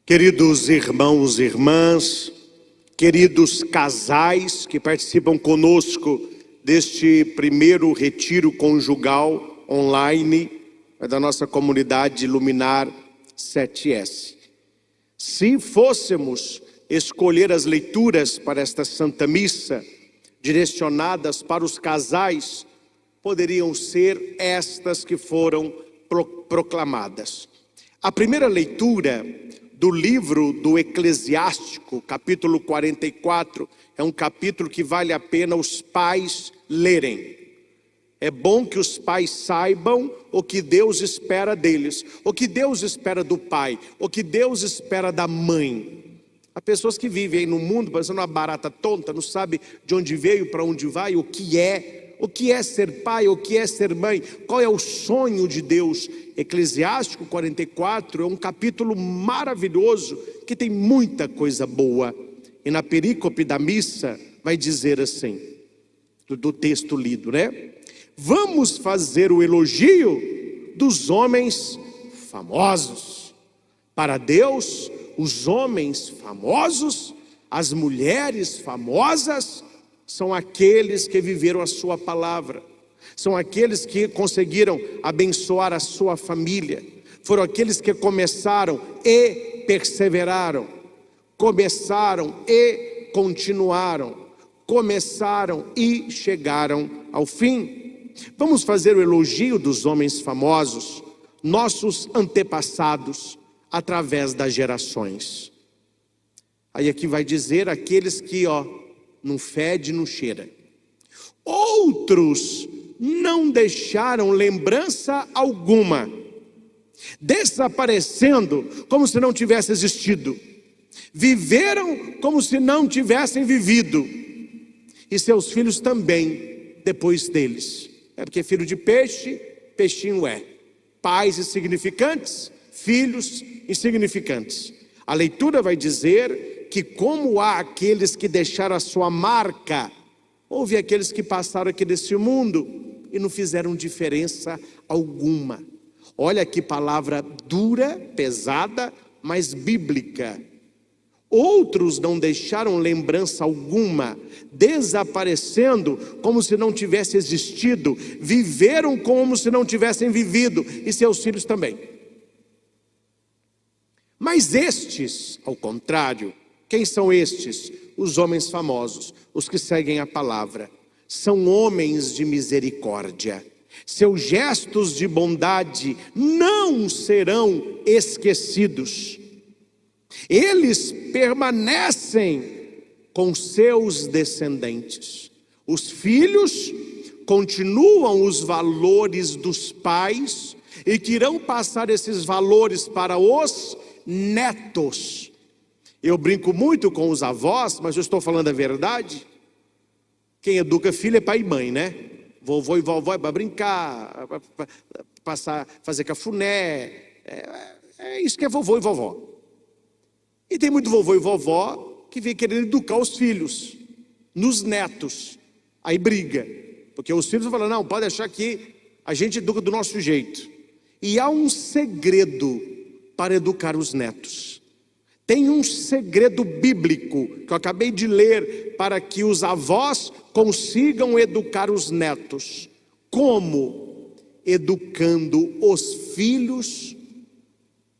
Queridos irmãos e irmãs, queridos casais que participam conosco deste primeiro retiro conjugal online da nossa comunidade Luminar 7S. Se fôssemos escolher as leituras para esta Santa Missa, direcionadas para os casais, poderiam ser estas que foram proclamadas. A primeira leitura do livro do Eclesiástico, capítulo 44, é um capítulo que vale a pena os pais lerem. É bom que os pais saibam o que Deus espera deles, o que Deus espera do pai, o que Deus espera da mãe. Há pessoas que vivem no mundo parecendo uma barata tonta, não sabe de onde veio, para onde vai, o que é ser pai, o que é ser mãe, qual é o sonho de Deus. Eclesiástico 44 é um capítulo maravilhoso, que tem muita coisa boa. E na perícope da missa vai dizer assim, do texto lido, né? Vamos fazer o elogio dos homens famosos. Para Deus, os homens famosos, as mulheres famosas, são aqueles que viveram a sua palavra, são aqueles que conseguiram abençoar a sua família, foram aqueles que começaram e perseveraram, começaram e continuaram, começaram e chegaram ao fim. Vamos fazer o elogio dos homens famosos, nossos antepassados, através das gerações. Aí aqui vai dizer aqueles que não fede, não cheira. Outros não deixaram lembrança alguma, desaparecendo como se não tivesse existido, viveram como se não tivessem vivido, e seus filhos também depois deles. É porque filho de peixe, peixinho é. Pais insignificantes, filhos insignificantes. A leitura vai dizer que como há aqueles que deixaram a sua marca, houve aqueles que passaram aqui desse mundo e não fizeram diferença alguma. Olha que palavra dura, pesada, mas bíblica. Outros não deixaram lembrança alguma, desaparecendo como se não tivesse existido, viveram como se não tivessem vivido, e seus filhos também. Mas estes, ao contrário, quem são estes? Os homens famosos, os que seguem a palavra. São homens de misericórdia. Seus gestos de bondade não serão esquecidos. Eles permanecem com seus descendentes. Os filhos continuam os valores dos pais e que irão passar esses valores para os netos. Eu brinco muito com os avós, mas eu estou falando a verdade. Quem educa filho é pai e mãe, né? Vovô e vovó é para brincar, para fazer cafuné. É isso que é vovô e vovó. E tem muito vovô e vovó que vem querendo educar os filhos, nos netos. Aí briga, porque os filhos falam, não, pode achar que a gente educa do nosso jeito. E há um segredo para educar os netos. Tem um segredo bíblico que eu acabei de ler para que os avós consigam educar os netos. Como? Educando os filhos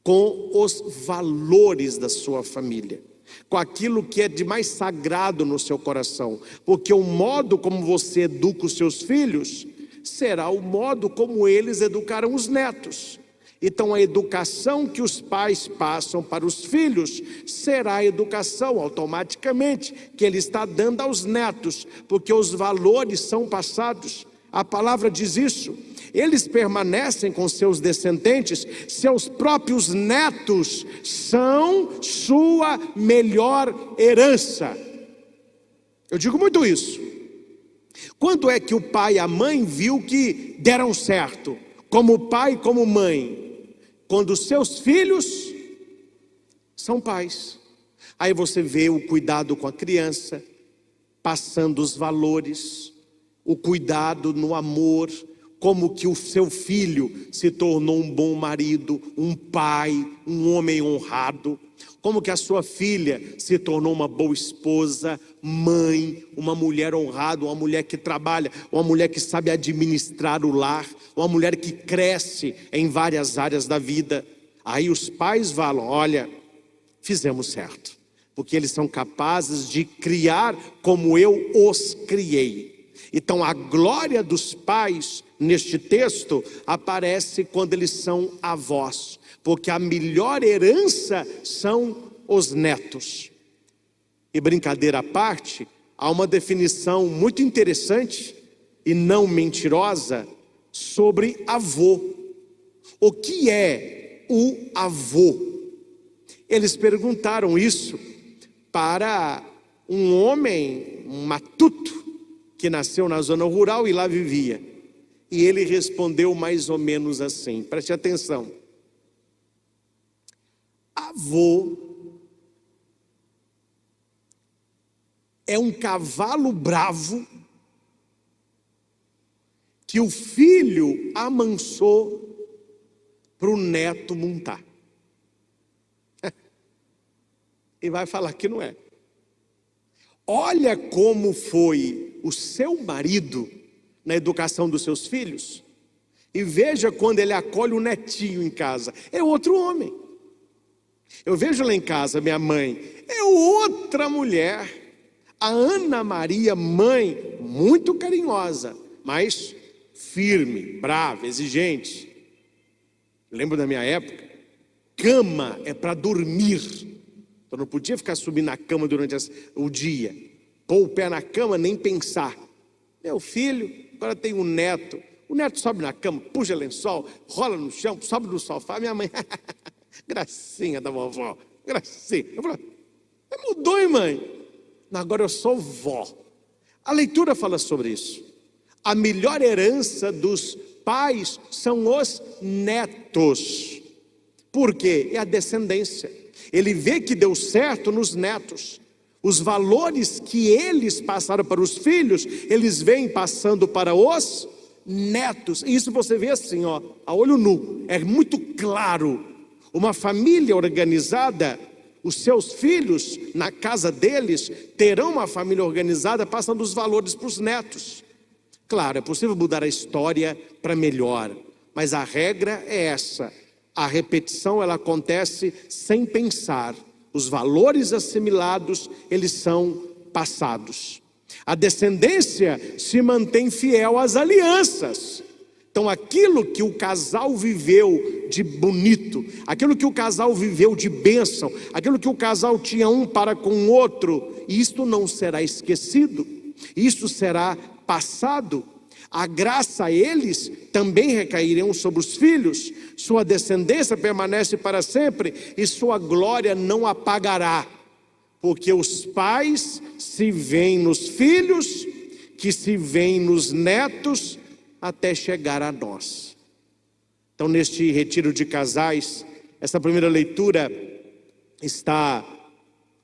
com os valores da sua família, com aquilo que é de mais sagrado no seu coração, porque o modo como você educa os seus filhos será o modo como eles educaram os netos. Então a educação que os pais passam para os filhos será a educação automaticamente que ele está dando aos netos, porque os valores são passados. A palavra diz isso. Eles permanecem com seus descendentes, seus próprios netos são sua melhor herança. Eu digo muito isso. Quando é que o pai e a mãe viu que deram certo, como pai e como mãe? Quando os seus filhos são pais. Aí você vê o cuidado com a criança, passando os valores, o cuidado no amor, como que o seu filho se tornou um bom marido, um pai, um homem honrado. Como que a sua filha se tornou uma boa esposa, mãe, uma mulher honrada, uma mulher que trabalha, uma mulher que sabe administrar o lar, uma mulher que cresce em várias áreas da vida. Aí os pais falam: olha, fizemos certo, porque eles são capazes de criar como eu os criei. Então a glória dos pais neste texto aparece quando eles são avós, porque a melhor herança são os netos. E brincadeira à parte, há uma definição muito interessante e não mentirosa sobre avô. O que é o avô? Eles perguntaram isso para um homem, um matuto, que nasceu na zona rural e lá vivia. E ele respondeu mais ou menos assim, preste atenção: avô é um cavalo bravo que o filho amansou para o neto montar. E vai falar que não é. Olha como foi o seu marido na educação dos seus filhos, e veja quando ele acolhe o netinho em casa, é outro homem. Eu vejo lá em casa minha mãe, é outra mulher. A Ana Maria, mãe, muito carinhosa, mas firme, brava, exigente. Lembro da minha época, cama é para dormir. Eu não podia ficar subindo na cama durante o dia, pôr o pé na cama, nem pensar. Meu filho, agora tem um neto. O neto sobe na cama, puxa lençol, rola no chão, sobe no sofá. Minha mãe, gracinha da vovó, gracinha. Eu falei: mudou, hein, mãe? Agora eu sou vó. A leitura fala sobre isso. A melhor herança dos pais são os netos. Por quê? É a descendência. Ele vê que deu certo nos netos. Os valores que eles passaram para os filhos, eles vêm passando para os netos. E isso você vê assim, ó, a olho nu. É muito claro. Uma família organizada, os seus filhos, na casa deles, terão uma família organizada, passando os valores para os netos. Claro, é possível mudar a história para melhor, mas a regra é essa. A repetição, ela acontece sem pensar. Os valores assimilados, eles são passados. A descendência se mantém fiel às alianças. Então aquilo que o casal viveu de bonito, aquilo que o casal viveu de bênção, aquilo que o casal tinha um para com o outro, isto não será esquecido, isso será passado. A graça a eles também recairão sobre os filhos, sua descendência permanece para sempre e sua glória não apagará, porque os pais se veem nos filhos, que se veem nos netos, até chegar a nós. Então, neste retiro de casais, essa primeira leitura está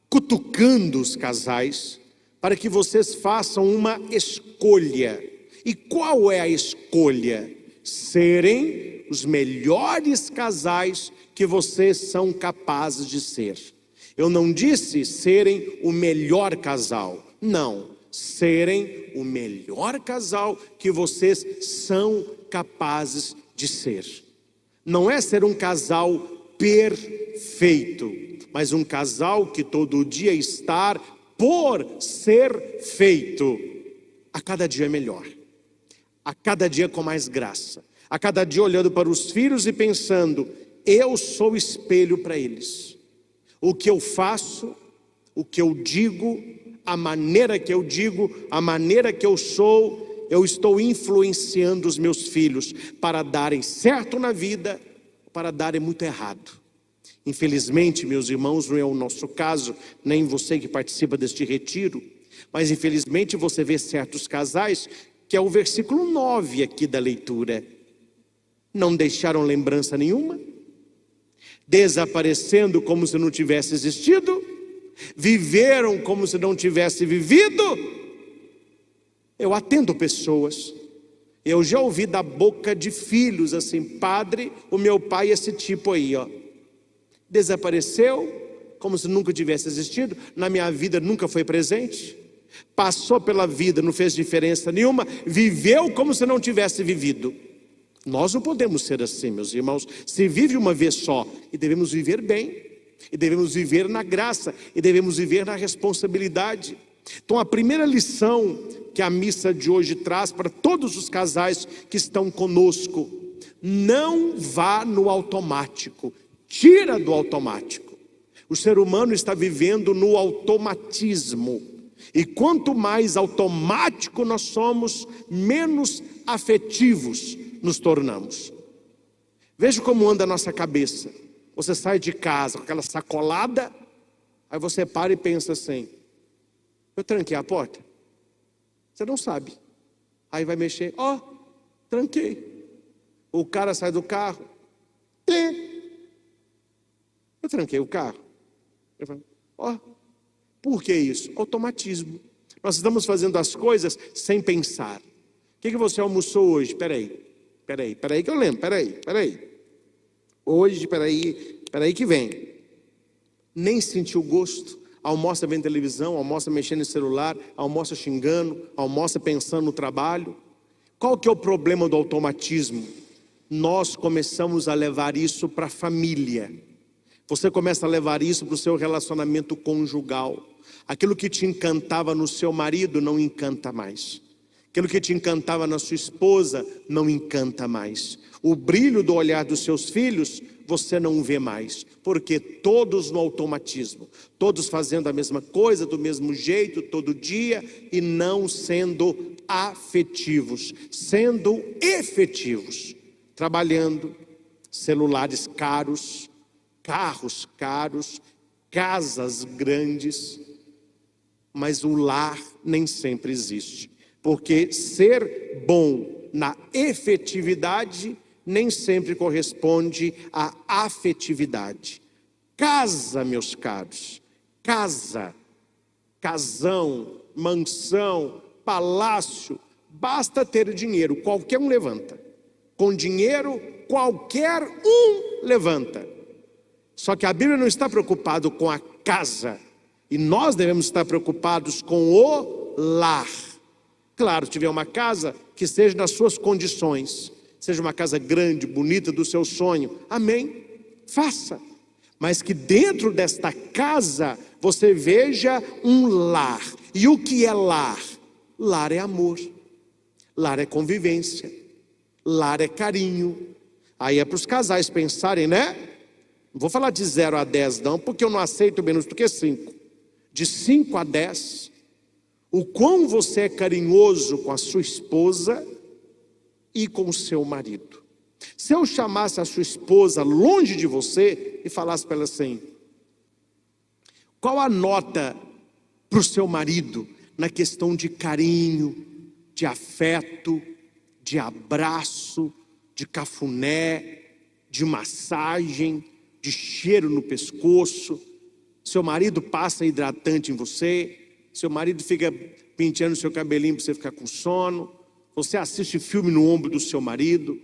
cutucando os casais para que vocês façam uma escolha. E qual é a escolha? Serem os melhores casais que vocês são capazes de ser. Eu não disse serem o melhor casal, não, serem o melhor casal que vocês são capazes de ser. Não é ser um casal perfeito, mas um casal que todo dia está por ser feito. A cada dia é melhor, a cada dia com mais graça, a cada dia olhando para os filhos e pensando: eu sou espelho para eles. O que eu faço, o que eu digo, a maneira que eu digo, a maneira que eu sou, eu estou influenciando os meus filhos para darem certo na vida, para darem muito errado. Infelizmente, meus irmãos, não é o nosso caso, nem você que participa deste retiro, mas infelizmente você vê certos casais, que é o versículo 9 aqui da leitura: não deixaram lembrança nenhuma, desaparecendo como se não tivesse existido, viveram como se não tivesse vivido. Eu atendo pessoas Eu já ouvi da boca de filhos assim: padre, o meu pai é esse tipo aí, ó. Desapareceu, como se nunca tivesse existido, na minha vida nunca foi presente. Passou pela vida, não fez diferença nenhuma, viveu como se não tivesse vivido. Nós não podemos ser assim, meus irmãos. Se vive uma vez só, e devemos viver bem, e devemos viver na graça, e devemos viver na responsabilidade. Então a primeira lição que a missa de hoje traz para todos os casais que estão conosco: não vá no automático, tira do automático. O ser humano está vivendo no automatismo, e quanto mais automático nós somos, menos afetivos nos tornamos. Veja como anda a nossa cabeça. Você sai de casa com aquela sacolada, aí você para e pensa assim: eu tranquei a porta? Você não sabe. Aí vai mexer: ó, tranquei. O cara sai do carro: eu tranquei o carro. Eu falo: ó, por que isso? Automatismo. Nós estamos fazendo as coisas sem pensar. O que você almoçou hoje? Peraí que eu lembro, peraí. Hoje, peraí que vem. Nem sentiu o gosto. Almoça vendo televisão, almoça mexendo no celular, almoça xingando, almoça pensando no trabalho. Qual que é o problema do automatismo? Nós começamos a levar isso para a família. Você começa a levar isso para o seu relacionamento conjugal. Aquilo que te encantava no seu marido não encanta mais. Aquilo que te encantava na sua esposa não encanta mais. O brilho do olhar dos seus filhos você não vê mais, porque todos no automatismo, todos fazendo a mesma coisa, do mesmo jeito, todo dia, e não sendo afetivos, sendo efetivos, trabalhando, celulares caros, carros caros, casas grandes, mas o lar nem sempre existe, porque ser bom na efetividade nem sempre corresponde à afetividade. Casa, meus caros, casa, casão, mansão, palácio, basta ter dinheiro, qualquer um levanta. Com dinheiro, qualquer um levanta. Só que a Bíblia não está preocupada com a casa, e nós devemos estar preocupados com o lar. Claro, se tiver uma casa que seja nas suas condições, seja uma casa grande, bonita, do seu sonho, amém, faça. Mas que dentro desta casa você veja um lar. E o que é lar? Lar é amor, lar é convivência, lar é carinho. Aí é para os casais pensarem, né? Não vou falar de 0 a 10 não, porque eu não aceito menos do que 5. De 5 a 10, o quão você é carinhoso com a sua esposa e com o seu marido. Se eu chamasse a sua esposa longe de você e falasse para ela assim: qual a nota para o seu marido na questão de carinho, de afeto, de abraço, de cafuné, de massagem, de cheiro no pescoço? Seu marido passa hidratante em você, seu marido fica penteando seu cabelinho para você ficar com sono, você assiste filme no ombro do seu marido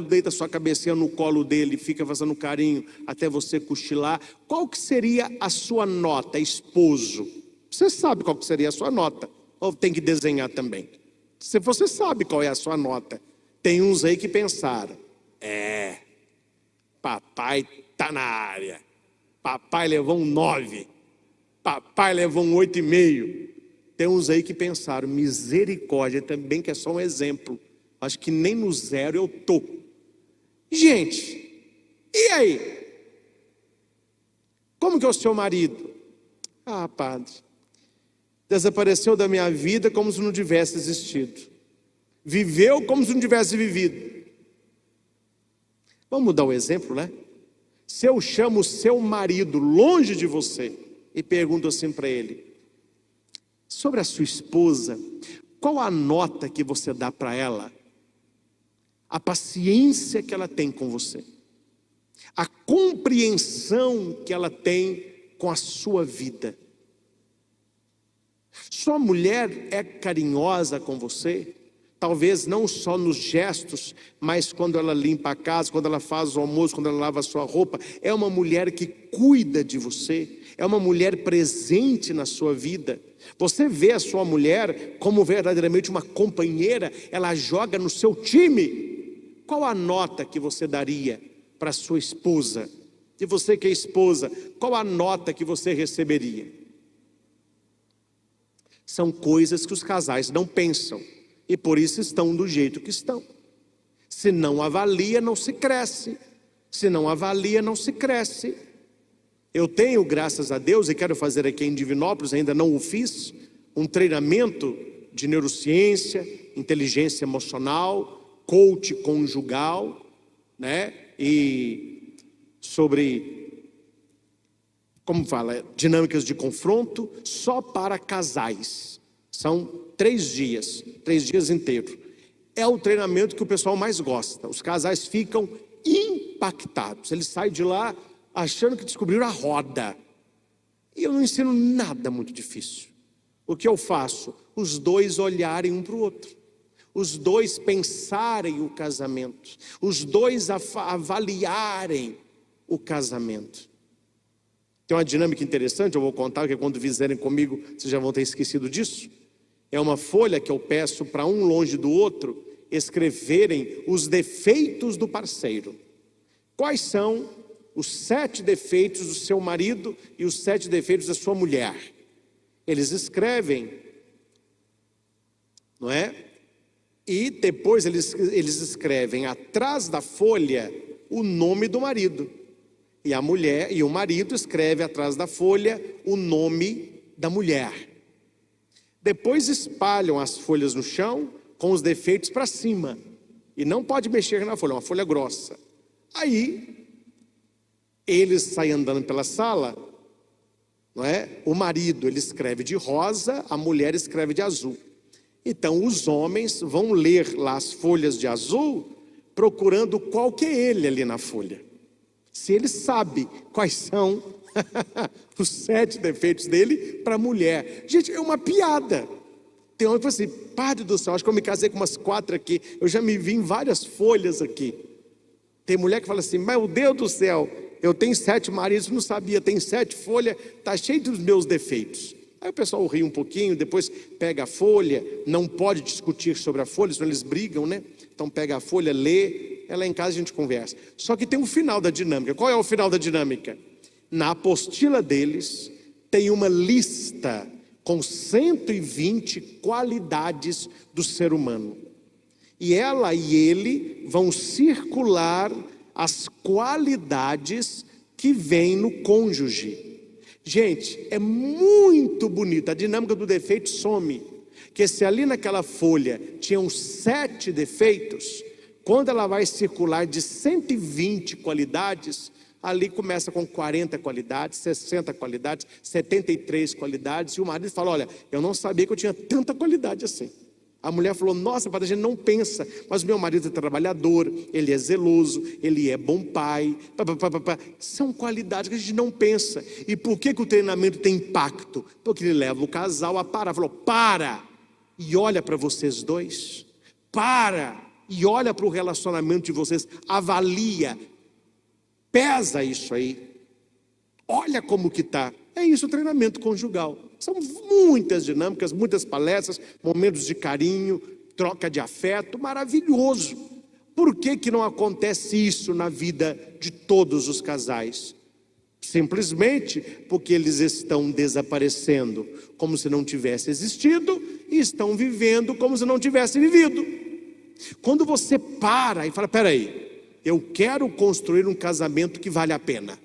deita sua cabecinha no colo dele e fica fazendo carinho até você cochilar. Qual que seria a sua nota, esposo? Você sabe qual que seria a sua nota, ou tem que desenhar também? Se você sabe qual é a sua nota, tem uns aí que pensaram: papai tá na área, papai levou um 9, papai levou um 8,5. Tem uns aí que pensaram: misericórdia, também que é só um exemplo, acho que nem no 0 eu tô. Gente, e aí? Como que é o seu marido? Ah, padre, desapareceu da minha vida como se não tivesse existido, viveu como se não tivesse vivido. Vamos mudar o exemplo, né? Se eu chamo o seu marido longe de você e pergunto assim para ele: sobre a sua esposa, qual a nota que você dá para ela? A paciência que ela tem com você, a compreensão que ela tem com a sua vida. Sua mulher é carinhosa com você? talvez não só nos gestos, mas quando ela limpa a casa, quando ela faz o almoço, quando ela lava a sua roupa. É uma mulher que cuida de você, é uma mulher presente na sua vida. Você vê a sua mulher como verdadeiramente uma companheira, ela joga no seu time. Qual a nota que você daria para sua esposa? E você que é esposa, qual a nota que você receberia? São coisas que os casais não pensam, e por isso estão do jeito que estão. Se não avalia, não se cresce. Se não avalia, não se cresce. Eu tenho, graças a Deus, e quero fazer aqui em Divinópolis, ainda não o fiz, um treinamento de neurociência, inteligência emocional, coach conjugal, né? E sobre, como fala, dinâmicas de confronto, só para casais. São 3 dias inteiros. É o treinamento que o pessoal mais gosta. Os casais ficam impactados. Eles saem de lá achando que descobriram a roda. E eu não ensino nada muito difícil. O que eu faço? Os dois olharem um para o outro. Os dois pensarem o casamento. Os dois avaliarem o casamento. Tem uma dinâmica interessante, eu vou contar, porque quando fizerem comigo, vocês já vão ter esquecido disso. É uma folha que eu peço para um longe do outro escreverem os defeitos do parceiro. Quais são os 7 defeitos do seu marido e os 7 defeitos da sua mulher? Eles escrevem, não é? E depois eles escrevem atrás da folha o nome do marido. E a mulher e o marido escreve atrás da folha o nome da mulher. Depois espalham as folhas no chão com os defeitos para cima. E não pode mexer na folha, é uma folha grossa. Aí, eles saem andando pela sala, não é? O marido, ele escreve de rosa, a mulher escreve de azul. Então, os homens vão ler lá as folhas de azul, procurando qual que é ele ali na folha. Se ele sabe quais são os 7 defeitos dele para a mulher. Gente, é uma piada. Tem homem que fala assim, Padre do céu, acho que eu me casei com umas 4 aqui, eu já me vi em várias folhas aqui. Tem mulher que fala assim, meu Deus do céu, eu tenho 7 maridos, não sabia, tem 7 folhas, está cheio dos meus defeitos. Aí o pessoal ri um pouquinho, depois pega a folha, não pode discutir sobre a folha, senão eles brigam, né? Então pega a folha, lê, ela em casa a gente conversa. Só que tem um final da dinâmica. Qual é o final da dinâmica? Na apostila deles tem uma lista com 120 qualidades do ser humano. E ela e ele vão circular as qualidades que vêm no cônjuge. Gente, é muito bonito. A dinâmica do defeito some. Que se ali naquela folha tinham 7 defeitos, quando ela vai circular de 120 qualidades, ali começa com 40 qualidades, 60 qualidades, 73 qualidades. E o marido fala, olha, eu não sabia que eu tinha tanta qualidade assim. A mulher falou, nossa, padre, a gente não pensa, mas o meu marido é trabalhador, ele é zeloso, ele é bom pai, são qualidades que a gente não pensa. E por que o treinamento tem impacto? Porque ele leva o casal a parar, falou, para e olha para vocês dois, para e olha para o relacionamento de vocês, avalia, pesa isso aí, olha como que está. É isso o treinamento conjugal. São muitas dinâmicas, muitas palestras, momentos de carinho, troca de afeto, maravilhoso. Por que não acontece isso na vida de todos os casais? Simplesmente porque eles estão desaparecendo como se não tivesse existido e estão vivendo como se não tivesse vivido. Quando você para e fala, peraí, eu quero construir um casamento que vale a pena.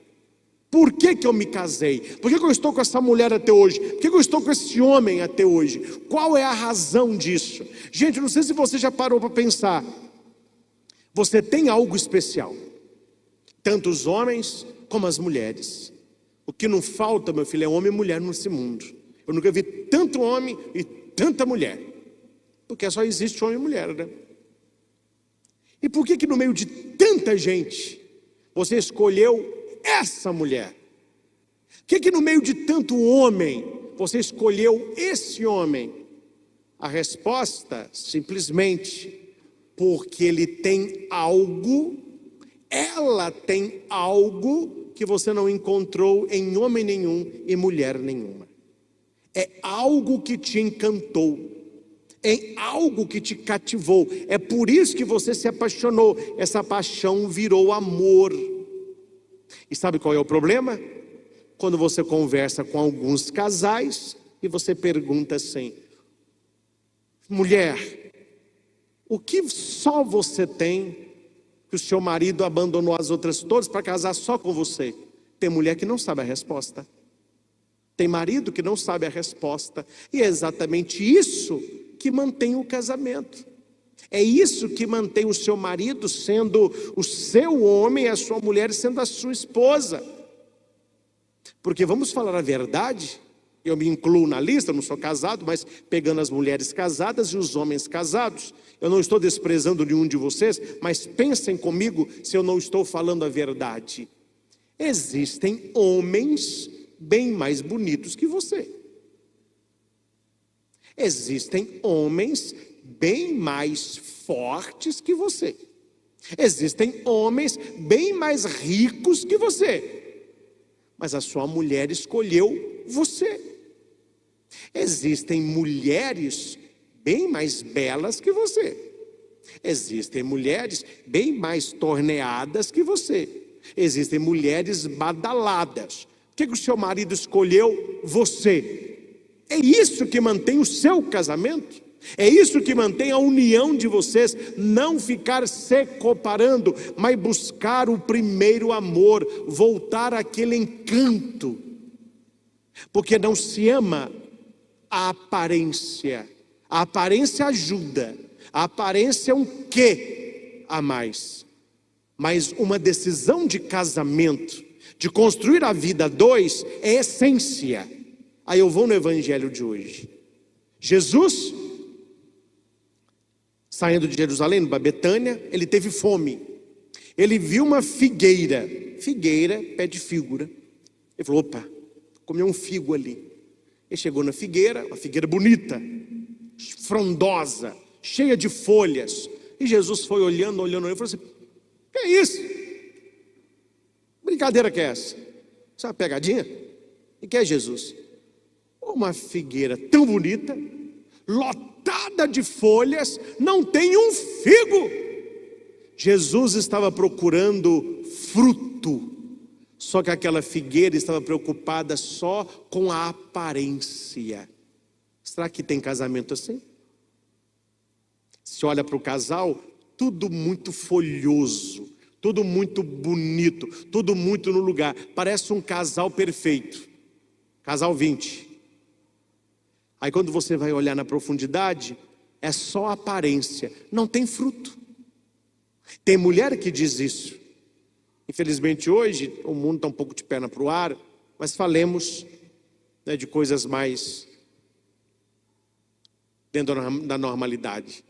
Por que eu me casei? Por que eu estou com essa mulher até hoje? Por que eu estou com esse homem até hoje? Qual é a razão disso? Gente, não sei se você já parou para pensar. Você tem algo especial. Tanto os homens como as mulheres. O que não falta, meu filho, é homem e mulher nesse mundo. Eu nunca vi tanto homem e tanta mulher. Porque só existe homem e mulher, né? E por que no meio de tanta gente você escolheu essa mulher? Por que no meio de tanto homem você escolheu esse homem? A resposta, simplesmente, porque ele tem algo, ela tem algo que você não encontrou em homem nenhum e mulher nenhuma. É algo que te encantou, é algo que te cativou, é por isso que você se apaixonou, essa paixão virou amor. E sabe qual é o problema? Quando você conversa com alguns casais e você pergunta assim: mulher, o que só você tem que o seu marido abandonou as outras todas para casar só com você? Tem mulher que não sabe a resposta. Tem marido que não sabe a resposta. E é exatamente isso que mantém o casamento. É isso que mantém o seu marido sendo o seu homem e a sua mulher sendo a sua esposa. Porque vamos falar a verdade, eu me incluo na lista, não sou casado, mas pegando as mulheres casadas e os homens casados, eu não estou desprezando nenhum de vocês, mas pensem comigo se eu não estou falando a verdade. Existem homens bem mais bonitos que você. Existem homens bem mais fortes que você. Existem homens bem mais ricos que você. Mas a sua mulher escolheu você. Existem mulheres bem mais belas que você. Existem mulheres bem mais torneadas que você. Existem mulheres badaladas. Por que o seu marido escolheu você? É isso que mantém o seu casamento. É isso que mantém a união de vocês. Não ficar se comparando, mas buscar o primeiro amor, voltar àquele encanto. Porque não se ama a aparência. A aparência ajuda. A aparência é um quê a mais. Mas uma decisão de casamento, de construir a vida a dois, é essência. Aí eu vou no evangelho de hoje. Jesus, saindo de Jerusalém, para Betânia, ele teve fome. Ele viu uma figueira, pé de figura. Ele falou: opa, comeu um figo ali. Ele chegou na figueira, uma figueira bonita, frondosa, cheia de folhas. E Jesus foi olhando, e falou assim: que é isso? Brincadeira que é essa? Isso é uma pegadinha? E que é Jesus? Uma figueira tão bonita, lotada de folhas, não tem um figo. Jesus estava procurando fruto, só que aquela figueira estava preocupada só com a aparência. Será que tem casamento assim? Se olha para o casal, tudo muito folhoso, tudo muito bonito, tudo muito no lugar. Parece um casal perfeito. Casal 20. Aí quando você vai olhar na profundidade, é só aparência, não tem fruto. Tem mulher que diz isso. Infelizmente hoje, o mundo está um pouco de perna para o ar, mas falemos, né, de coisas mais dentro da normalidade.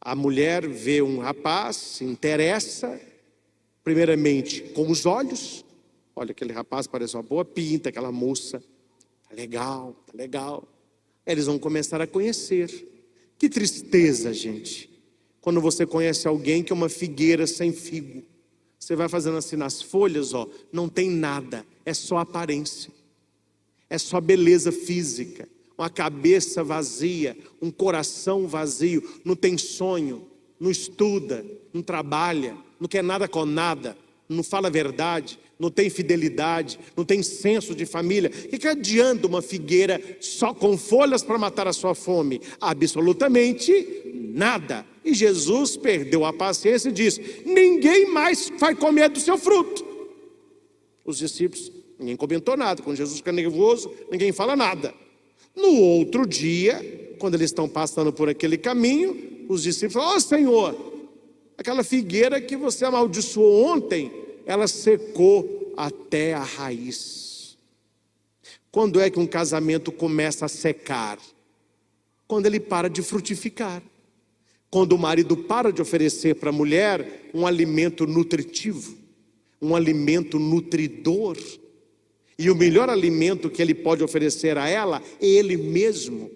A mulher vê um rapaz, se interessa, primeiramente com os olhos. Olha, aquele rapaz parece uma boa pinta, aquela moça, tá legal, tá legal. Eles vão começar a conhecer. Que tristeza, gente, quando você conhece alguém que é uma figueira sem figo. Você vai fazendo assim nas folhas, ó, não tem nada, é só aparência, é só beleza física, uma cabeça vazia, um coração vazio, não tem sonho, não estuda, não trabalha, não quer nada com nada, não fala a verdade, não tem fidelidade, não tem senso de família. O que adianta uma figueira só com folhas para matar a sua fome? Absolutamente nada. E Jesus perdeu a paciência e disse: ninguém mais vai comer do seu fruto. Os discípulos, ninguém comentou nada. Quando Jesus fica nervoso, ninguém fala nada. No outro dia, quando eles estão passando por aquele caminho, os discípulos falam: ó Senhor, aquela figueira que você amaldiçoou ontem, ela secou até a raiz. Quando é que um casamento começa a secar? Quando ele para de frutificar. Quando o marido para de oferecer para a mulher um alimento nutritivo, um alimento nutridor. E o melhor alimento que ele pode oferecer a ela é ele mesmo.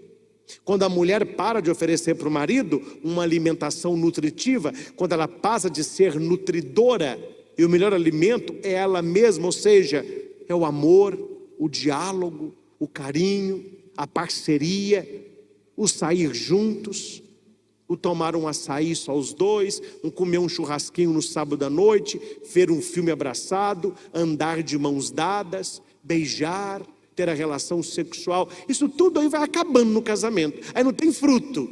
Quando a mulher para de oferecer para o marido uma alimentação nutritiva, quando ela passa de ser nutridora, e o melhor alimento é ela mesma, ou seja, é o amor, o diálogo, o carinho, a parceria, o sair juntos, o tomar um açaí só os dois, comer um churrasquinho no sábado à noite, ver um filme abraçado, andar de mãos dadas, beijar, ter a relação sexual. Isso tudo aí vai acabando no casamento. Aí não tem fruto,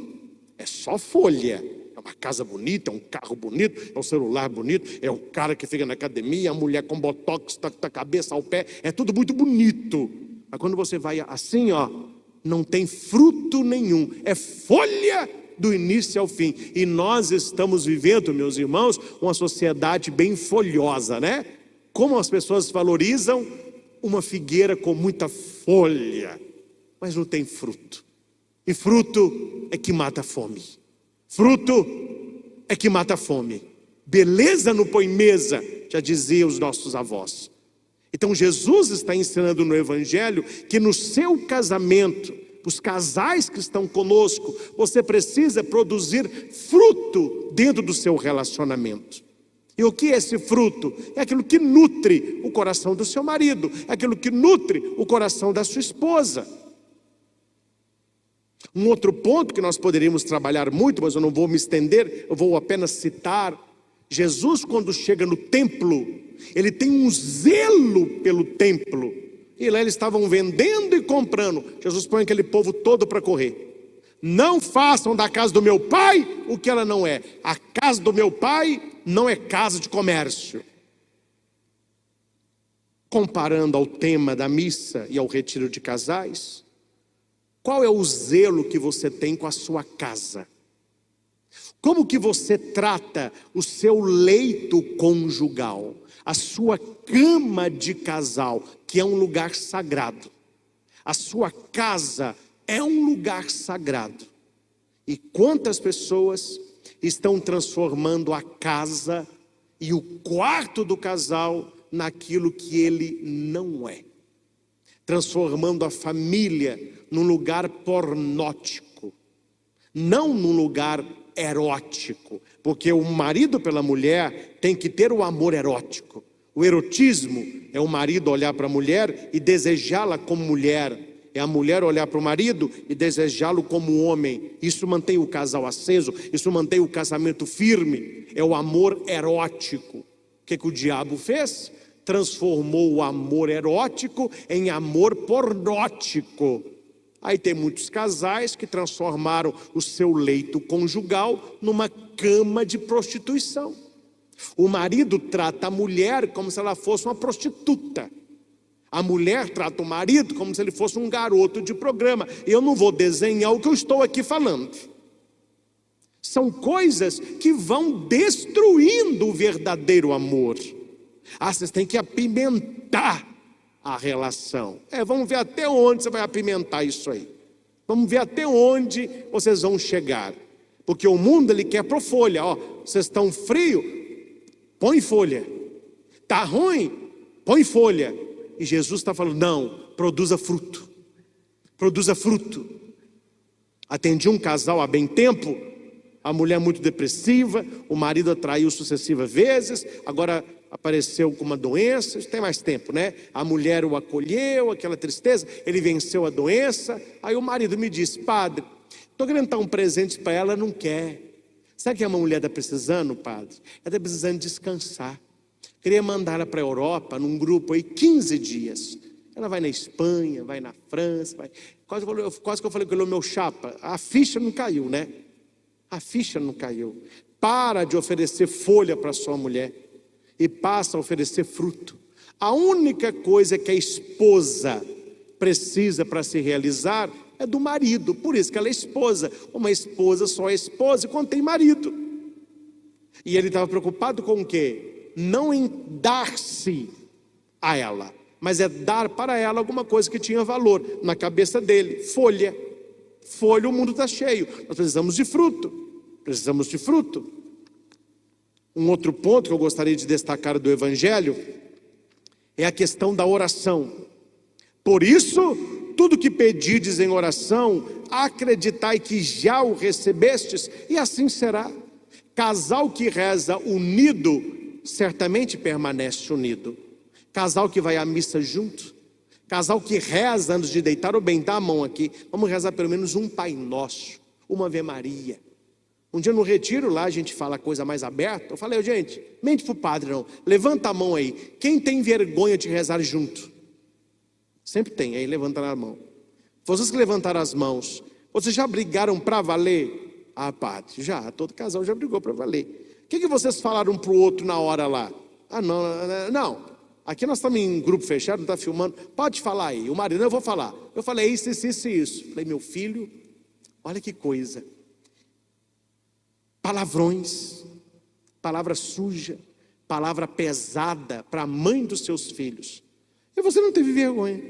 é só folha. É uma casa bonita, é um carro bonito, é um celular bonito, é o cara que fica na academia, a mulher com botox da cabeça ao pé, é tudo muito bonito. Mas quando você vai assim, ó, não tem fruto nenhum, é folha do início ao fim. E nós estamos vivendo, meus irmãos, uma sociedade bem folhosa, né? Como as pessoas valorizam uma figueira com muita folha, mas não tem fruto. E fruto é que mata a fome. Fruto é que mata a fome. Beleza não põe mesa, já diziam os nossos avós. Então Jesus está ensinando no Evangelho que no seu casamento, os casais que estão conosco, você precisa produzir fruto dentro do seu relacionamento. E o que é esse fruto? É aquilo que nutre o coração do seu marido, é aquilo que nutre o coração da sua esposa. Um outro ponto que nós poderíamos trabalhar muito, mas eu não vou me estender, eu vou apenas citar. Jesus, quando chega no templo, ele tem um zelo pelo templo. E lá eles estavam vendendo e comprando. Jesus põe aquele povo todo para correr. Não façam da casa do meu pai o que ela não é. A casa do meu pai não é casa de comércio. Comparando ao tema da missa e ao retiro de casais, qual é o zelo que você tem com a sua casa? Como que você trata o seu leito conjugal, a sua cama de casal, que é um lugar sagrado? A sua casa é um lugar sagrado. E quantas pessoas estão transformando a casa e o quarto do casal naquilo que ele não é? Transformando a família num lugar pornótico, não num lugar erótico, porque o marido pela mulher tem que ter o amor erótico. O erotismo é o marido olhar para a mulher e desejá-la como mulher, é a mulher olhar para o marido e desejá-lo como homem. Isso mantém o casal aceso, isso mantém o casamento firme, é o amor erótico. O que o diabo fez? Transformou o amor erótico em amor pornótico. Aí tem muitos casais que transformaram o seu leito conjugal numa cama de prostituição. O marido trata a mulher como se ela fosse uma prostituta. A mulher trata o marido como se ele fosse um garoto de programa. Eu não vou desenhar o que eu estou aqui falando. São coisas que vão destruindo o verdadeiro amor. Vocês têm que apimentar a relação. Vamos ver até onde você vai apimentar isso aí. Vamos ver até onde vocês vão chegar. Porque o mundo, ele quer pôr folha. Vocês estão frio? Põe folha. Está ruim? Põe folha. E Jesus está falando, não, produza fruto. Produza fruto. Atendi um casal há bem tempo. A mulher muito depressiva, o marido atraiu sucessivas vezes, agora apareceu com uma doença, isso tem mais tempo, né? A mulher o acolheu, aquela tristeza, ele venceu a doença. Aí o marido me disse, padre, estou querendo dar um presente para ela, não quer. Sabe o que a mulher está precisando, padre? Ela está precisando descansar. Queria mandar ela para a Europa, num grupo aí, 15 dias. Ela vai na Espanha, vai na França, vai... Quase que eu falei com ele, meu chapa, a ficha não caiu, né? A ficha não caiu. Para de oferecer folha para sua mulher e passa a oferecer fruto. A única coisa que a esposa precisa para se realizar é do marido. Por isso que ela é esposa. Uma esposa só é esposa quando tem marido. E ele estava preocupado com o quê? Não em dar-se a ela, mas é dar para ela alguma coisa que tinha valor. Na cabeça dele, folha. Folha, o mundo está cheio. Nós precisamos de fruto. Precisamos de fruto. Um outro ponto que eu gostaria de destacar do Evangelho é a questão da oração. Por isso, tudo que pedirdes em oração, acreditai que já o recebestes, e assim será. Casal que reza unido, certamente permanece unido. Casal que vai à missa junto, casal que reza antes de deitar, ou bem, dá a mão aqui, vamos rezar pelo menos um Pai Nosso, uma Ave Maria. Um dia no retiro lá a gente fala coisa mais aberta, eu falei, gente, mente pro padre não, levanta a mão aí, quem tem vergonha de rezar junto? Sempre tem, aí levanta a mão. Vocês que levantaram as mãos, vocês já brigaram para valer? Ah, padre, já, todo casal já brigou para valer. O que vocês falaram para o outro na hora lá? Ah, não, aqui nós estamos em grupo fechado, não está filmando, pode falar aí. O marido, eu vou falar. Eu falei isso. Falei, meu filho, olha que coisa. Palavrões, palavra suja, palavra pesada para a mãe dos seus filhos. E você não teve vergonha.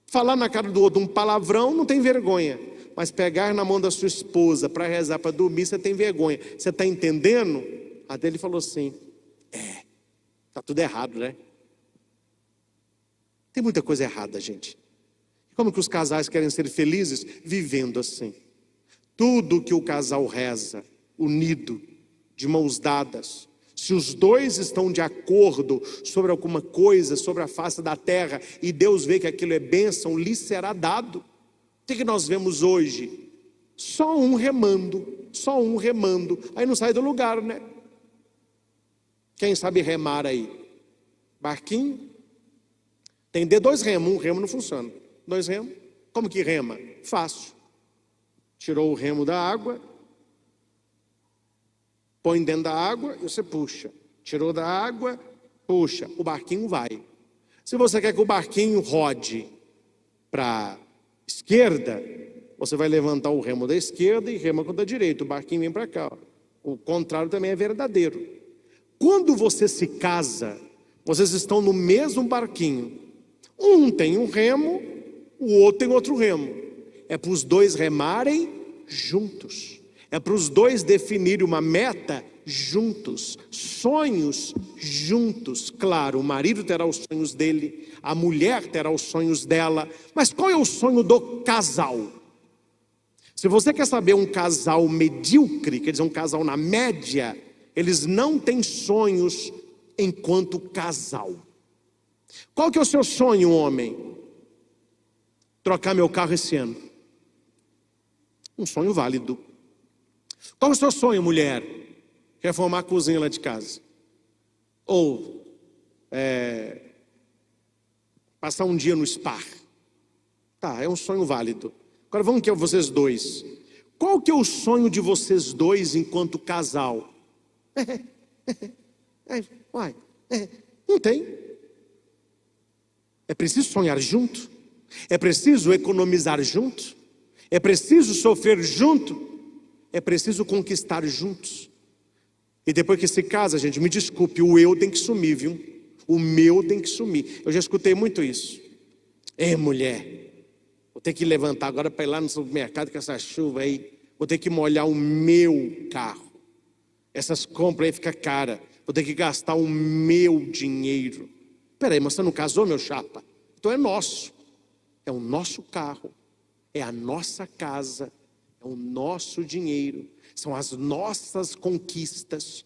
Falar na cara do outro um palavrão, não tem vergonha. Mas pegar na mão da sua esposa para rezar, para dormir, você tem vergonha. Você está entendendo? A dele falou assim, está tudo errado, né? Tem muita coisa errada, gente. Como que os casais querem ser felizes? Vivendo assim. Tudo que o casal reza, unido, de mãos dadas, se os dois estão de acordo sobre alguma coisa, sobre a face da terra, e Deus vê que aquilo é bênção, lhe será dado. O que nós vemos hoje? Só um remando, aí não sai do lugar, né? Quem sabe remar aí? Barquinho? Tem de 2 remos, um remo não funciona. 2 remos? Como que rema? Fácil. Tirou o remo da água, põe dentro da água e você puxa. Tirou da água, puxa. O barquinho vai. Se você quer que o barquinho rode para esquerda, você vai levantar o remo da esquerda e rema com o da direita. O barquinho vem para cá. O contrário também é verdadeiro. Quando você se casa, vocês estão no mesmo barquinho. Um tem um remo, o outro tem outro remo. É para os dois remarem juntos. É para os dois definirem uma meta juntos. Sonhos juntos. Claro, o marido terá os sonhos dele, a mulher terá os sonhos dela. Mas qual é o sonho do casal? Se você quer saber um casal medíocre, quer dizer, um casal na média, eles não têm sonhos enquanto casal. Qual que é o seu sonho, homem? Trocar meu carro esse ano. Um sonho válido. Qual é o seu sonho, mulher? Reformar a cozinha lá de casa. Ou passar um dia no spa. Tá, é um sonho válido. Agora vamos que é vocês dois. Qual que é o sonho de vocês dois enquanto casal? Não tem. É preciso sonhar junto. É preciso economizar junto. É preciso sofrer junto. É preciso conquistar juntos. E depois que se casa, gente, me desculpe, o eu tem que sumir, viu? O meu tem que sumir. Eu já escutei muito isso. Mulher, vou ter que levantar agora para ir lá no supermercado com essa chuva aí. Vou ter que molhar o meu carro. Essas compras aí ficam caras. Vou ter que gastar o meu dinheiro. Peraí, mas você não casou, meu chapa? Então é nosso. É o nosso carro. É a nossa casa. É o nosso dinheiro. São as nossas conquistas.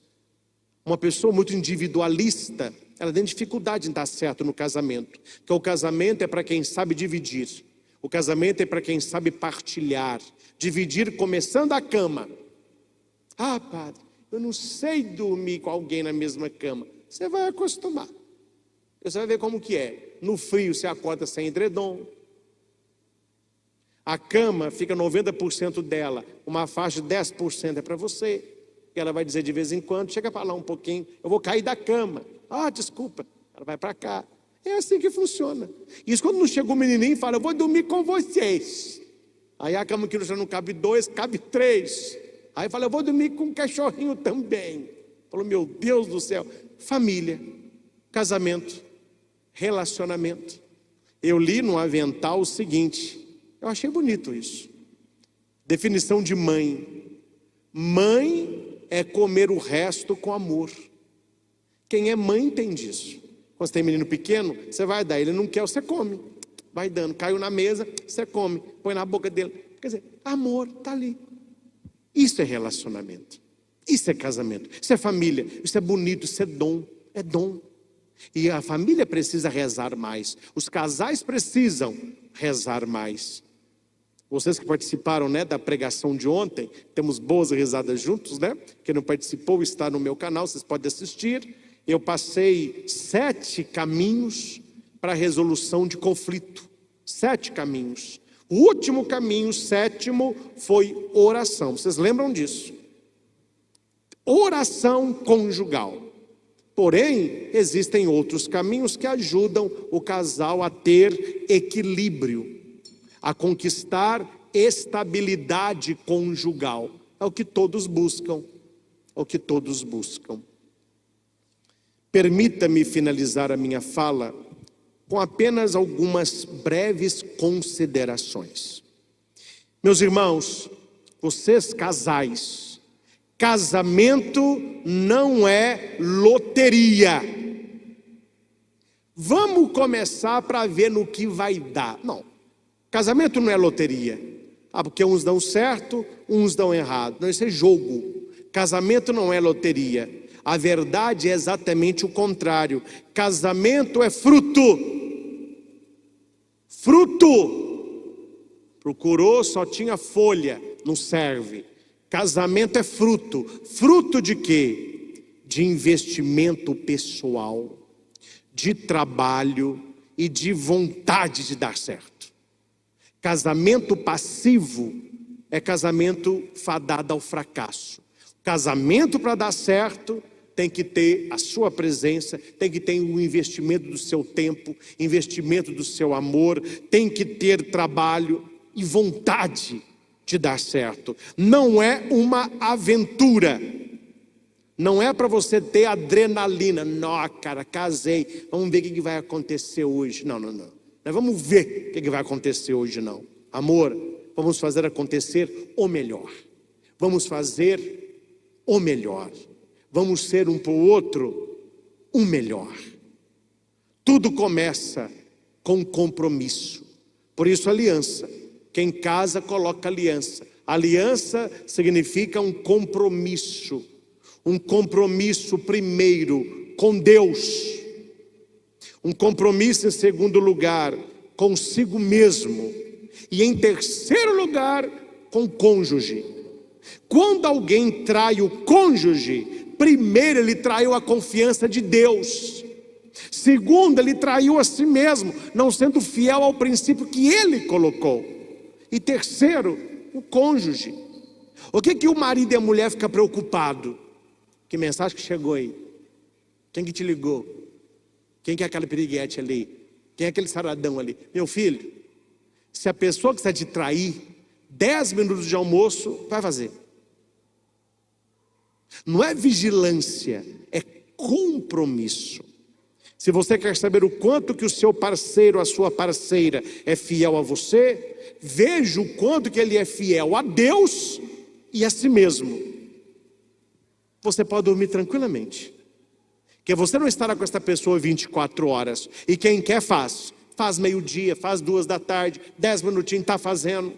Uma pessoa muito individualista, ela tem dificuldade em dar certo no casamento. Porque o casamento é para quem sabe dividir. O casamento é para quem sabe partilhar. Dividir começando a cama. Ah, padre, eu não sei dormir com alguém na mesma cama. Você vai acostumar. Você vai ver como que é. No frio você acorda sem edredom. A cama fica 90% dela. Uma faixa de 10% é para você. E ela vai dizer de vez em quando, chega para lá um pouquinho, eu vou cair da cama. Ah, desculpa. Ela vai para cá. É assim que funciona. Isso quando não chega o menininho e fala, eu vou dormir com vocês. Aí a cama que já não cabe 2, cabe 3. Aí fala, eu vou dormir com um cachorrinho também. Falou, meu Deus do céu. Família, casamento, relacionamento. Eu li no avental o seguinte, eu achei bonito isso. Definição de mãe. Mãe é comer o resto com amor. Quem é mãe entende isso. Quando você tem menino pequeno, você vai dar, ele não quer, você come. vai dando. Caiu na mesa, você come, põe na boca dele. Quer dizer, amor está ali. Isso é relacionamento. Isso é casamento. Isso é família. Isso é bonito, isso é dom. É dom. E a família precisa rezar mais. Os casais precisam rezar mais. Vocês que participaram, né, da pregação de ontem, temos boas risadas juntos, né? Quem não participou está no meu canal, vocês podem assistir. Eu passei 7 caminhos para a resolução de conflito. 7 caminhos. O último caminho, o 7º, foi oração. Vocês lembram disso? Oração conjugal. Porém, existem outros caminhos que ajudam o casal a ter equilíbrio, a conquistar estabilidade conjugal. É o que todos buscam. É o que todos buscam. Permita-me finalizar a minha fala com apenas algumas breves considerações. Meus irmãos, vocês casais, casamento não é loteria. Vamos começar para ver no que vai dar. Não, casamento não é loteria. Porque uns dão certo, uns dão errado. Não, isso é jogo. Casamento não é loteria. A verdade é exatamente o contrário. Casamento é fruto. Fruto. Procurou, só tinha folha, não serve. Casamento é fruto. Fruto de quê? De investimento pessoal, de trabalho e de vontade de dar certo. Casamento passivo é casamento fadado ao fracasso. Casamento, para dar certo, tem que ter a sua presença, tem que ter o investimento do seu tempo, investimento do seu amor, tem que ter trabalho e vontade de dar certo. Não é uma aventura. Não é para você ter adrenalina. Não, cara, casei, vamos ver o que vai acontecer hoje. Não. Nós vamos ver o que vai acontecer hoje, não. Amor, vamos fazer acontecer o melhor. Vamos fazer o melhor. Vamos ser um para o outro o melhor. Tudo começa com compromisso. Por isso, aliança. Quem casa, coloca aliança. Aliança significa um compromisso. Um compromisso, primeiro, com Deus. Um compromisso, em segundo lugar, consigo mesmo. E em terceiro lugar, com o cônjuge. Quando alguém trai o cônjuge, primeiro ele traiu a confiança de Deus. Segundo, ele traiu a si mesmo, não sendo fiel ao princípio que ele colocou. E terceiro, o cônjuge. O que o marido e a mulher ficam preocupados? Que mensagem que chegou aí? Quem que te ligou? Quem que é aquela piriguete ali? Quem é aquele saradão ali? Meu filho, se a pessoa que está te trair, 10 minutos de almoço, vai fazer. Não é vigilância, é compromisso. Se você quer saber o quanto que o seu parceiro, a sua parceira é fiel a você, veja o quanto que ele é fiel a Deus e a si mesmo. Você pode dormir tranquilamente. Porque você não estará com esta pessoa 24 horas. E quem quer faz. Faz meio-dia, faz 2 da tarde, 10 minutinhos, está fazendo.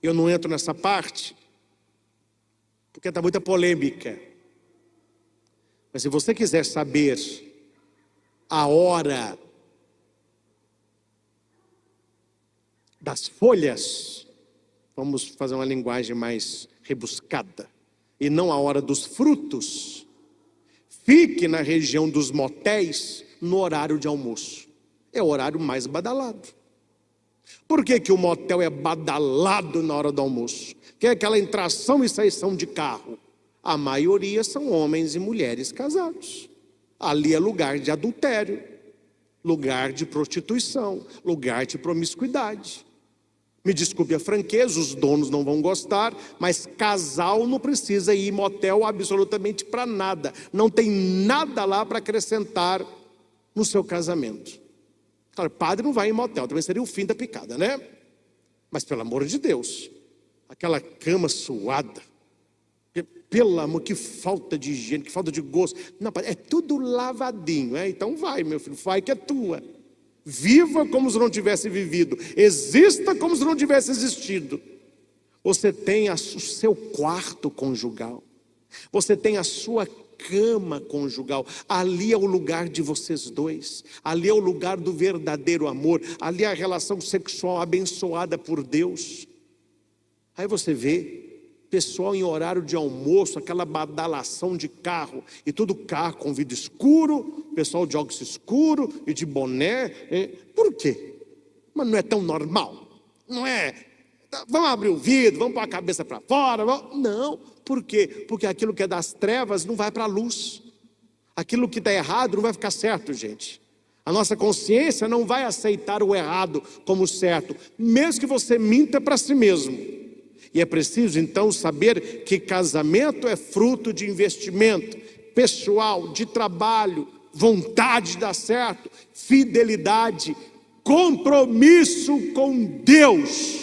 Eu não entro nessa parte, porque está muita polêmica. Mas se você quiser saber a hora das folhas, vamos fazer uma linguagem mais rebuscada, e não a hora dos frutos, fique na região dos motéis no horário de almoço. É o horário mais badalado. Por que o motel é badalado na hora do almoço? Que é aquela entração e saição de carro. A maioria são homens e mulheres casados. Ali é lugar de adultério, lugar de prostituição, lugar de promiscuidade. Me desculpe a franqueza, os donos não vão gostar, mas casal não precisa ir em motel absolutamente para nada. Não tem nada lá para acrescentar no seu casamento. Claro, padre não vai em motel, também seria o fim da picada, né? Mas pelo amor de Deus, aquela cama suada, pelo amor, que falta de higiene, que falta de gosto. Não, é tudo lavadinho, então vai, meu filho, vai que é tua. Viva como se não tivesse vivido. Exista como se não tivesse existido. Você tem o seu quarto conjugal. Você tem a sua cama conjugal. Ali é o lugar de vocês dois. Ali é o lugar do verdadeiro amor. Ali é a relação sexual abençoada por Deus. Aí você vê pessoal em horário de almoço, aquela badalação de carro, e todo carro com vidro escuro, pessoal de óculos escuro e de boné. Por quê? Mas não é tão normal. Não é, vamos abrir o vidro, vamos pôr a cabeça para fora. Não, por quê? Porque aquilo que é das trevas não vai para a luz. Aquilo que está errado não vai ficar certo, gente. A nossa consciência não vai aceitar o errado como certo, mesmo que você minta para si mesmo. E é preciso então saber que casamento é fruto de investimento pessoal, de trabalho, vontade de dar certo, fidelidade, compromisso com Deus.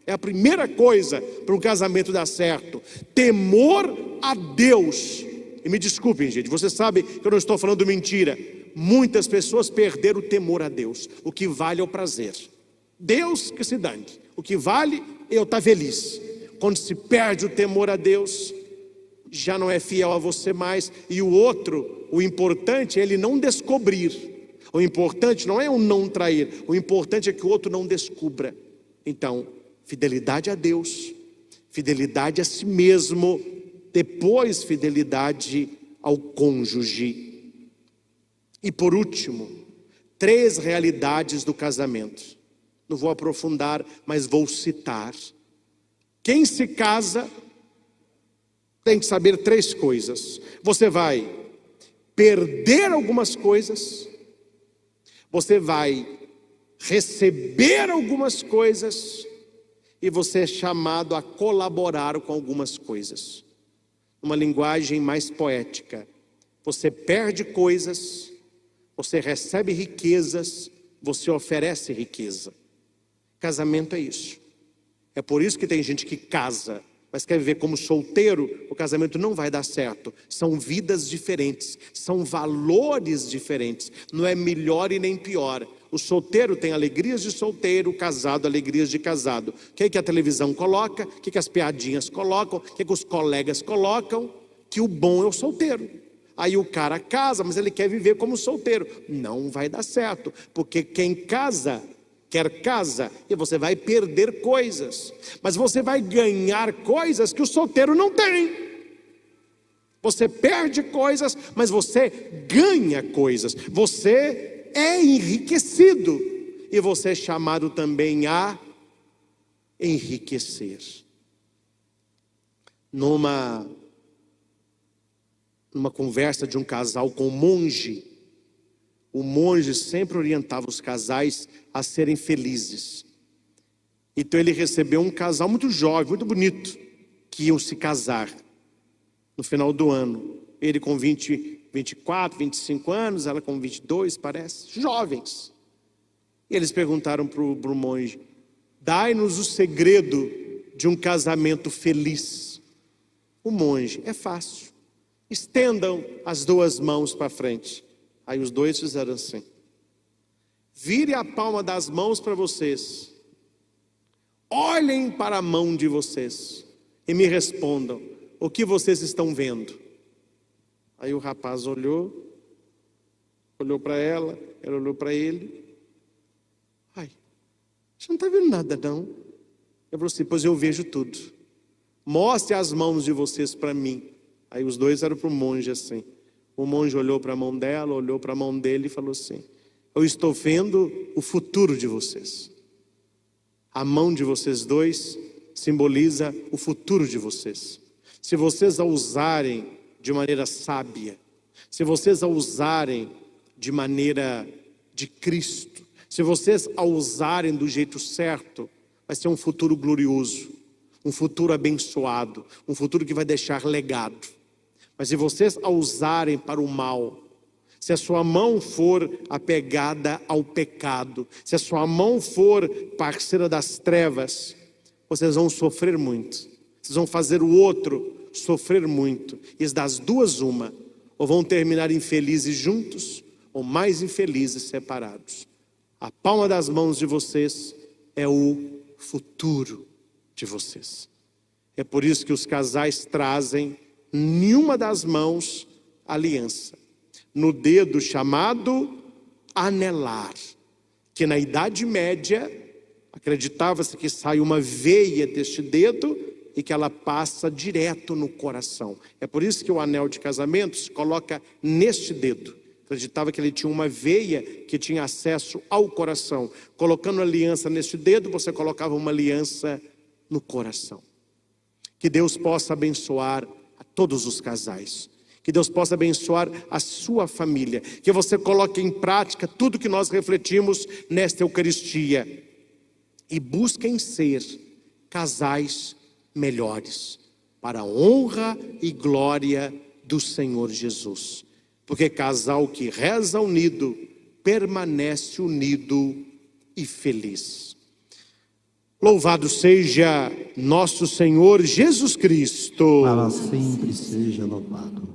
É a primeira coisa para um casamento dar certo. Temor a Deus. E me desculpem, gente, você sabe que eu não estou falando mentira. Muitas pessoas perderam o temor a Deus. O que vale é o prazer. Deus que se dane. O que vale é eu estar feliz. Quando se perde o temor a Deus, já não é fiel a você mais. E o outro, o importante é ele não descobrir. O importante não é o não trair. O importante é que o outro não descubra. Então, fidelidade a Deus, fidelidade a si mesmo, depois fidelidade ao cônjuge. E por último, 3 realidades do casamento. Não vou aprofundar, mas vou citar. Quem se casa tem que saber 3 coisas. Você vai perder algumas coisas, você vai receber algumas coisas, e você é chamado a colaborar com algumas coisas. Uma linguagem mais poética. Você perde coisas, você recebe riquezas, você oferece riqueza. Casamento é isso. É por isso que tem gente que casa, mas quer viver como solteiro. O casamento não vai dar certo. São vidas diferentes, são valores diferentes. Não é melhor e nem pior. O solteiro tem alegrias de solteiro, o casado alegrias de casado. O que a televisão coloca, o que as piadinhas colocam, o que os colegas colocam, que o bom é o solteiro. Aí o cara casa, mas ele quer viver como solteiro. Não vai dar certo, porque quem casa quer casa, e você vai perder coisas, mas você vai ganhar coisas que o solteiro não tem. Você perde coisas, mas você ganha coisas. Você é enriquecido, e você é chamado também a enriquecer. Numa conversa de um casal com um monge, o monge sempre orientava os casais a serem felizes. Então ele recebeu um casal muito jovem, muito bonito, que iam se casar no final do ano. Ele com 24, 25 anos, ela com 22, parece, jovens. E eles perguntaram para o monge: dai-nos o segredo de um casamento feliz. O monge: é fácil, estendam as 2 mãos para frente. Aí os 2 fizeram assim. Vire a palma das mãos para vocês. Olhem para a mão de vocês e me respondam: o que vocês estão vendo? Aí o rapaz olhou para ela olhou para ele. Ai, você não está vendo nada não? Ele falou assim: pois eu vejo tudo. Mostre as mãos de vocês para mim. Aí os 2 eram para o monge assim. O monge olhou para a mão dela, olhou para a mão dele e falou assim: eu estou vendo o futuro de vocês. A mão de vocês 2 simboliza o futuro de vocês. Se vocês a usarem de maneira sábia, se vocês a usarem de maneira de Cristo, se vocês a usarem do jeito certo, vai ser um futuro glorioso, um futuro abençoado, um futuro que vai deixar legado. Mas se vocês a usarem para o mal, se a sua mão for apegada ao pecado, se a sua mão for parceira das trevas, vocês vão sofrer muito. Vocês vão fazer o outro sofrer muito. E das 2 ou vão terminar infelizes juntos, ou mais infelizes separados. A palma das mãos de vocês é o futuro de vocês. É por isso que os casais trazem em uma das mãos aliança, no dedo chamado anelar, que na Idade Média acreditava-se que sai uma veia deste dedo e que ela passa direto no coração. É por isso que o anel de casamento se coloca neste dedo. Acreditava que ele tinha uma veia que tinha acesso ao coração. Colocando a aliança neste dedo, você colocava uma aliança no coração. Que Deus possa abençoar a todos os casais. Que Deus possa abençoar a sua família. Que você coloque em prática tudo que nós refletimos nesta Eucaristia. E busquem ser casais melhores, para a honra e glória do Senhor Jesus. Porque casal que reza unido, permanece unido e feliz. Louvado seja nosso Senhor Jesus Cristo. Para sempre seja louvado.